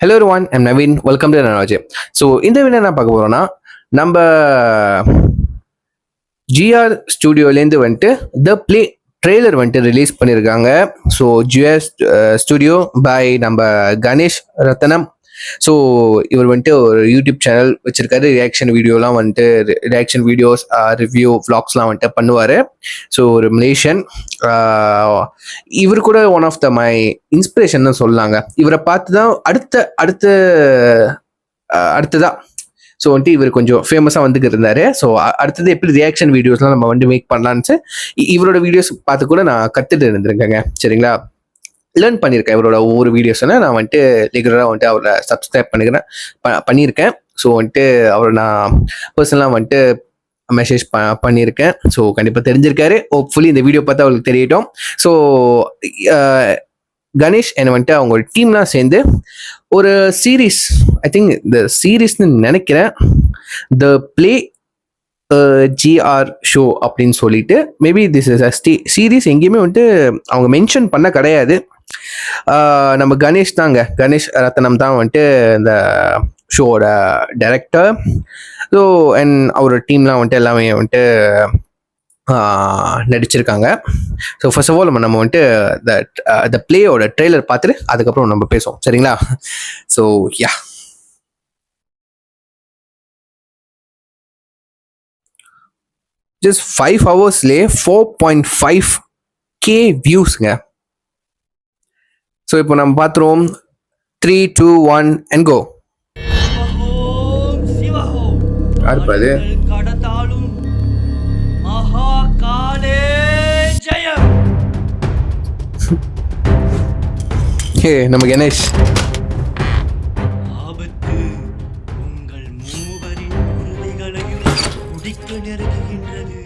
Hello everyone, I'm Naveen. Welcome to Nanaji. So இந்த video என்ன பார்க்க போகிறோம்னா நம்ம ஜிஆர் ஸ்டுடியோலேருந்து வந்துட்டு த ப்ளே ட்ரெய்லர் வந்துட்டு ரிலீஸ் பண்ணியிருக்காங்க. ஸோ ஜிஆர் ஸ்டுடியோ பை நம்ம கணேஷ் ரத்னம். ஸோ இவர் வந்துட்டு ஒரு யூடியூப் சேனல் வச்சிருக்காரு. ரியாக்ஷன் வீடியோலாம் வந்துட்டு ரியாக்ஷன் வீடியோஸ் ரிவ்யூ விளாக்ஸ்லாம் வந்துட்டு பண்ணுவார். ஸோ ஒரு மலேசியன். இவர் கூட one of the my inspiration சொல்லலாங்க. இவரை பார்த்து தான் அடுத்ததா ஸோ வந்துட்டு இவர் கொஞ்சம் ஃபேமஸாக வந்துட்டு இருந்தார். ஸோ அடுத்தது எப்படி ரியாக்ஷன் வீடியோஸ்லாம் நம்ம வந்து மேக் பண்ணலான்னு இவரோட வீடியோஸ் பார்த்து கூட நான் கற்றுட்டு இருந்திருக்கேங்க. சரிங்களா, லேர்ன் பண்ணியிருக்கேன். இவரோட ஒவ்வொரு வீடியோஸ்னா நான் வந்துட்டு ரெகுலராக வந்துட்டு அவரை சப்ஸ்கிரைப் பண்ணியிருக்கேன். ஸோ வந்துட்டு அவரை நான் பர்சனலாக வந்துட்டு மெசேஜ் பண்ணியிருக்கேன். ஸோ கண்டிப்பாக தெரிஞ்சிருக்காரு. ஹோப்ஃபுல்லி இந்த வீடியோ பார்த்தா அவங்களுக்கு தெரியட்டும். ஸோ கணேஷ் என்ன வந்துட்டு அவங்க டீம்லாம் சேர்ந்து ஒரு சீரீஸ், ஐ திங்க் இந்த சீரீஸ்ன்னு நினைக்கிறேன், த ப்ளே ஜிஆர் ஷோ அப்படின்னு சொல்லிட்டு, maybe this is a series. எங்கேயுமே வந்துட்டு அவங்க மென்ஷன் பண்ண கிடையாது. நம்ம கணேஷ் தாங்க, கணேஷ் ரத்னம் தான் வந்துட்டு இந்த ஷோவோட டைரக்டர். ஸோ அண்ட் அவரோட டீம்லாம் வந்துட்டு எல்லாமே வந்துட்டு நடிச்சிருக்காங்க. ஸோ ஃபர்ஸ்ட் ஆஃப் ஆல் நம்ம வந்துட்டு த பிளேயோட ட்ரெய்லர் பார்த்துட்டு அதுக்கப்புறம் நம்ம பேசுவோம். சரிங்களா? ஸோ யா, ஜஸ்ட் 5 ஹவர்ஸ்லேயே 4.5K வியூஸ்ங்க. ஸோ இப்போ நம்ம பார்த்துருவோம். 3, 2, 1 and go. யாருப்பாது? ஹே, நம்ம கணேஷ். ஆபத்து உங்கள் மூவரின் உறுதிகளையும் முடிக்க நெருங்குகின்றது.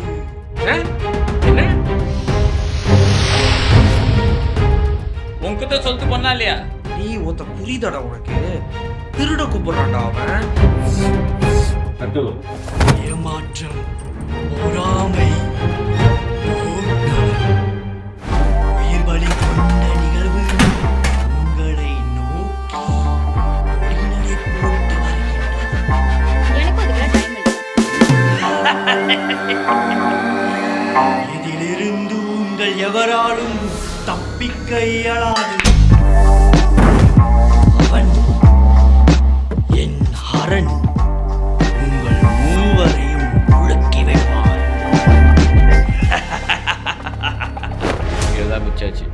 உன்கிட்ட சொல்லிட்டு பண்ணா இல்லையா? நீ ஒருத்த புரியுதாடா உனக்கு? திருட கூப்பிடுறான்டா அவன். ஏமாற்றம், பொறாமை, உயிர் பலி கொண்ட நிகழ்வு உங்களை நோக்கி ஒளிநடை போட்டு வருகின்றது. இதிலிருந்து உங்கள் எவராலும் தப்பிக்க இயலாது. அவன் என் ஹரன் உங்கள் மூவரையும் முழக்கி வைப்பான். இதெல்லாம் மிச்சாச்சு.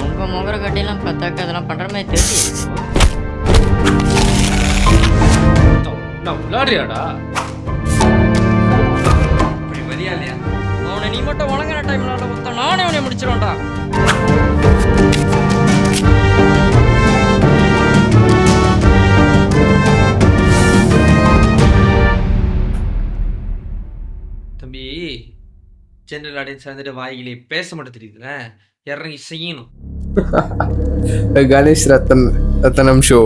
உங்க முகர கட்டிலாம் பார்த்தாக்க அதெல்லாம் பண்ற மாதிரி தெரியுது. நான் விளையாடுறியாடா? இப்படி மதியா இல்லையா? அவனை நீ மட்டும் வழங்குற டைம்ல கொடுத்தா நானே அவனை முடிச்சிருவேன்டா. தம்பி, ஜெனரல் ஆடியன்ஸ் வந்துட்டு வாயிலே பேச மட்டும் தெரியுதுல, இறங்கி செய்யணும். கணேஷ் ரத்னம் ஷோ.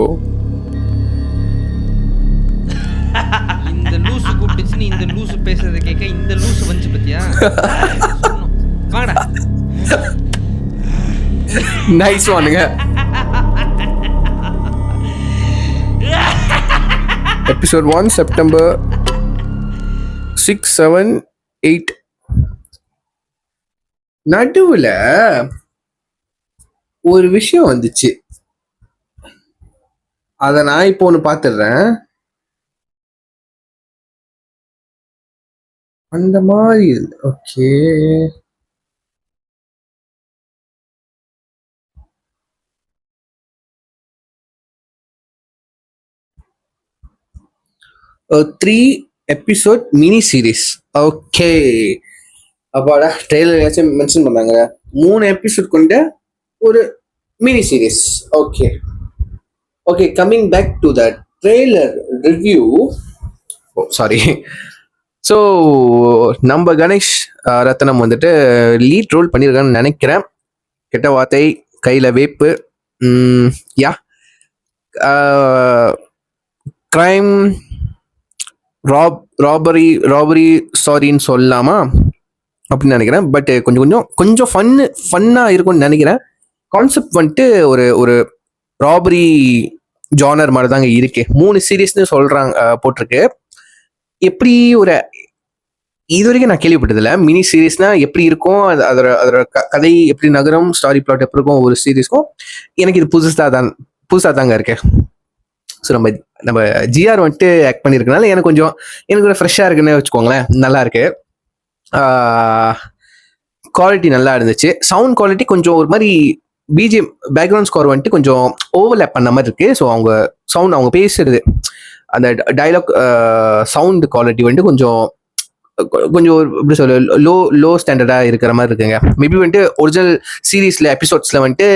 இந்த லூசு கூப்பிட்டுச்சு, இந்த லூசு பேசுறதை கேட்க இந்த லூசு வந்து பத்தியா? வாடா. நைஸ் ஒன்னுங்க. Episode 1 September 6, 7, 8. நடுவுல ஒரு விஷயம் வந்துச்சு. அத நான் இப்போ ஒன்று பார்த்துடுறேன். அந்த மாதிரி okay. A 3 episode mini series. Okay, அப்பாடா, ட்ரெய்லர் ஏதாச்சும் மென்ஷன் பண்ணாங்க. 3 எபிசோட் கொண்ட ஒரு mini series. Okay okay, coming back to the trailer review. Sorry. So நம்ம கணேஷ் ரத்னம் வந்துட்டு லீட் ரோல் பண்ணியிருக்கான்னு நினைக்கிறேன். கெட்ட வார்த்தை, கையில் வேப்பு, யா, கிரைம், ராபரி சாரின்னு சொல்லலாமா அப்படின்னு நினைக்கிறேன். பட் கொஞ்சம் ஃபன்னாக இருக்கும்னு நினைக்கிறேன். கான்செப்ட் வந்துட்டு ஒரு ராபரி ஜானர் மாதிரி தாங்க இருக்கு. 3 சீரீஸ்னு சொல்றாங்க, போட்டிருக்கு. எப்படி ஒரு இது வரைக்கும் நான் கேள்விப்பட்டதில்ல. மினி சீரீஸ்னா எப்படி இருக்கும், அதோட அதோட கதை எப்படி நகரும், ஸ்டாரி பிளாட் எப்படி இருக்கும் ஒரு சீரீஸ்க்கும். எனக்கு இது புதுசா தாங்க இருக்கு. ஸோ நம்ம ஜிஆர் வந்துட்டு ஆக்ட் பண்ணியிருக்கனால எனக்கு கொஞ்சம் ஃப்ரெஷ்ஷாக இருக்குன்னு வச்சுக்கோங்களேன். நல்லா இருக்கு. குவாலிட்டி நல்லா இருந்துச்சு. சவுண்ட் குவாலிட்டி கொஞ்சம் ஒரு மாதிரி பிஜிஎம் பேக்ரவுண்ட் ஸ்கோர் வந்துட்டு கொஞ்சம் ஓவர்லேப் பண்ண மாதிரி இருக்கு. ஸோ அவங்க பேசுறது அந்த டயலாக் சவுண்ட் குவாலிட்டி வந்துட்டு கொஞ்சம் எப்படி சொல்ல லோ ஸ்டாண்டர்டாக இருக்கிற மாதிரி இருக்குங்க. மேபி வந்துட்டு ஒரிஜினல் சீரீஸில் எபிசோட்ஸில் வந்துட்டு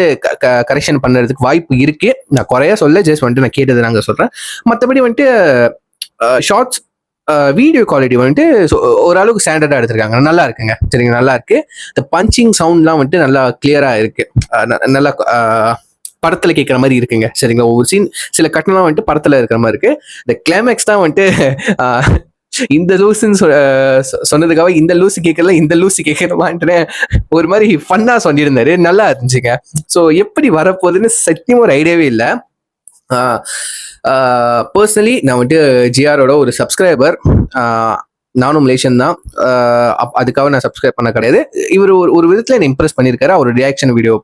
கரெக்ஷன் பண்ணுறதுக்கு வாய்ப்பு இருக்குது. நான் குறையா சொல்ல, ஜஸ்ட் வந்துட்டு நான் கேட்டது நாங்கள் சொல்கிறேன். மற்றபடி வந்துட்டு ஷார்ட்ஸ் வீடியோ குவாலிட்டி வந்துட்டு ஓரளவுக்கு ஸ்டாண்டர்டாக எடுத்திருக்காங்க. நல்லா இருக்குங்க. சரிங்க, நல்லா இருக்கு. இந்த பஞ்சிங் சவுண்ட்லாம் வந்துட்டு நல்லா கிளியராக இருக்கு. நல்லா படத்தில் கேட்குற மாதிரி இருக்குங்க. சரிங்க, ஒவ்வொரு சீன் சில கட்டணம்லாம் வந்துட்டு படத்தில் இருக்கிற மாதிரி இருக்கு. இந்த கிளைமேக்ஸ் தான் வந்துட்டு இந்த லூசுன்னு சொன்னதுக்காக இந்த லூசு கேட்கல, இந்த லூசு கேட்கணுமான்ட்டு ஒரு மாதிரி ஃபன்னா சொல்லியிருந்தாரு. நல்லா இருந்துச்சுங்க. ஸோ எப்படி வரப்போகுதுன்னு சத்தியமாக ஒரு ஐடியாவே இல்லை. பர்சனலி நான் வந்துட்டு ஜிஆரோட ஒரு சப்ஸ்கிரைபர். நானும் மலேசியன் தான். அதுக்காக நான் சப்ஸ்கிரைப் பண்ண கிடையாது. இவர் ஒரு விதத்தில் என்னை இம்ப்ரெஸ் பண்ணியிருக்காரு அவர் ரியாக்ஷன் வீடியோ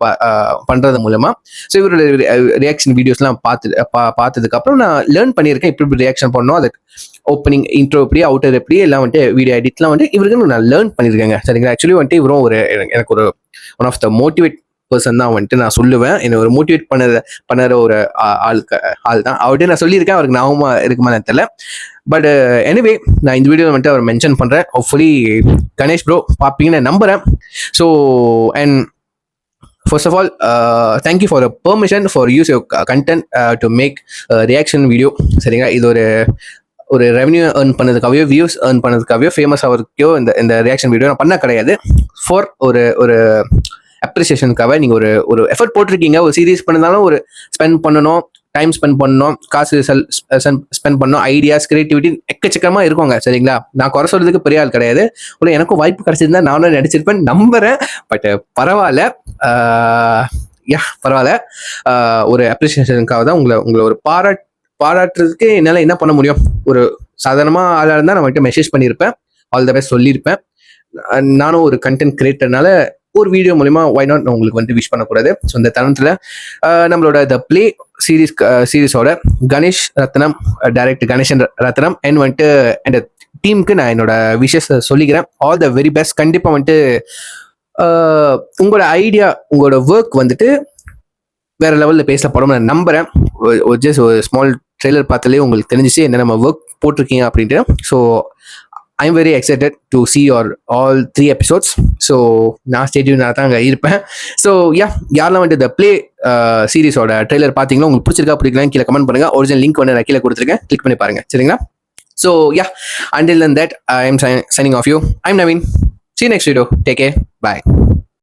பண்ணுறது மூலமா. ஸோ இவரோட ரியாக்ஷன் வீடியோஸ்லாம் பார்த்ததுக்கப்புறம் நான் லேர்ன் பண்ணியிருக்கேன் இப்படி ரியாக்ஷன் பண்ணோம். அதுக்கு ஓப்பனிங் இன்ட்ரோ எப்படி, அவுட்டர் எப்படி எல்லாம் வந்துட்டு வீடியோ எடிட்லாம் வந்துட்டு இவருக்கு நான் லேர்ன் பண்ணியிருக்கேங்க. சரிங்களா, ஆக்சுவலி வந்துட்டு இவரும் எனக்கு ஒரு one of the motivate person தான் வந்துட்டு நான் சொல்லுவேன். என்னை ஒரு மோட்டிவேட் பண்ணுற ஒரு ஆள் தான் அவர்கிட்ட நான் சொல்லியிருக்கேன். அவருக்கு ஞாபகமா இருக்குமா தெரியல. பட் எனிவே நான் இந்த வீடியோவில் வந்துட்டு அவர் மென்ஷன் பண்ணுறேன். ஹோப்ஃபுல்லி கணேஷ் ப்ரோ பார்ப்பீங்கன்னு நம்புகிறேன். So and first of all, thank you for the permission for use your content to make reaction video. சரிங்களா, இது ஒரு ரெவன்யூ ஏர்ன் பண்ணதுக்காகவே, வியூஸ் ஏர்ன் பண்ணதுக்காகவே, ஃபேமஸ் ஆகிறதுக்கோ இந்த ரியாக்ஷன் வீடியோ நான் பண்ண கிடையாது. ஃபார் ஒரு அப்ரிசியேஷனுக்காக நீங்கள் ஒரு எஃபர்ட் போட்டிருக்கீங்க. ஒரு சீரீஸ் பண்ணிருந்தாலும் ஒரு ஸ்பெண்ட் பண்ணணும், டைம் ஸ்பெண்ட் பண்ணணும், காசு ஸ்பெண்ட் பண்ணணும், ஐடியாஸ், கிரியேட்டிவிட்டி எக்கச்சக்கமாக இருக்குங்க. சரிங்களா, நான் குறை சொல்றதுக்கு பெரிய ஆள் கிடையாது. எனக்கும் வாய்ப்பு கிடைச்சிருந்தா நானும் நடிச்சிருப்பேன் நம்புறேன். பட் பரவாயில்ல, பரவாயில்ல. ஒரு அப்ரிசியேஷனுக்காக தான் உங்களை ஒரு பாராட்டுறதுக்கு என்னால் என்ன பண்ண முடியும். ஒரு சாதாரணமாக ஆளாக இருந்தால் நான் வந்துட்டு மெசேஜ் பண்ணியிருப்பேன், ஆல் த பெஸ்ட் சொல்லியிருப்பேன். நானும் ஒரு கண்டென்ட் கிரியேட்டர்னால ஒரு வீடியோ மூலிமா ஒய் நாட் உங்களுக்கு வந்துட்டு விஷ் பண்ணக்கூடாது. ஸோ இந்த தருணத்தில் நம்மளோட த பிளே சீரீஸோட கணேஷ் ரத்னம், டைரக்டர் கணேசன் ரத்னம் அண்ட் வந்துட்டு என் டீமுக்கு நான் என்னோட விஷஸ் சொல்லிக்கிறேன். All the very best. கண்டிப்பாக வந்துட்டு உங்களோட ஐடியா, உங்களோட ஒர்க் வந்துட்டு வேற லெவலில் பேசப்படும் நான் நம்புகிறேன். ஜஸ்ட் ஒரு ஸ்மால் ட்ரெய்லர் பார்த்தாலே உங்களுக்கு தெரிஞ்சிச்சு என்ன நம்ம ஒர்க் போட்டிருக்கீங்க அப்படின்ட்டு. So I am very excited to see your all 3 episodes. So நான் ஸ்டேடியூனாக தான் அங்கே இருப்பேன். ஸோ யாரெல்லாம் வந்துட்டு த பிளே சீரிஸோட ட்ரெய்லர் பார்த்தீங்கன்னா உங்களுக்கு பிடிச்சிருக்கா பிடிக்கலாம் கீழே கமெண்ட் பண்ணுங்கள். ஒரிஜினல் லிங்க் வந்து நான் கீழே கொடுத்துருக்கேன், கிளிக் பண்ணி பாருங்கள். சரிங்களா, so until then that I am signing off you. I'm Naveen. See you next video. Take care. Bye.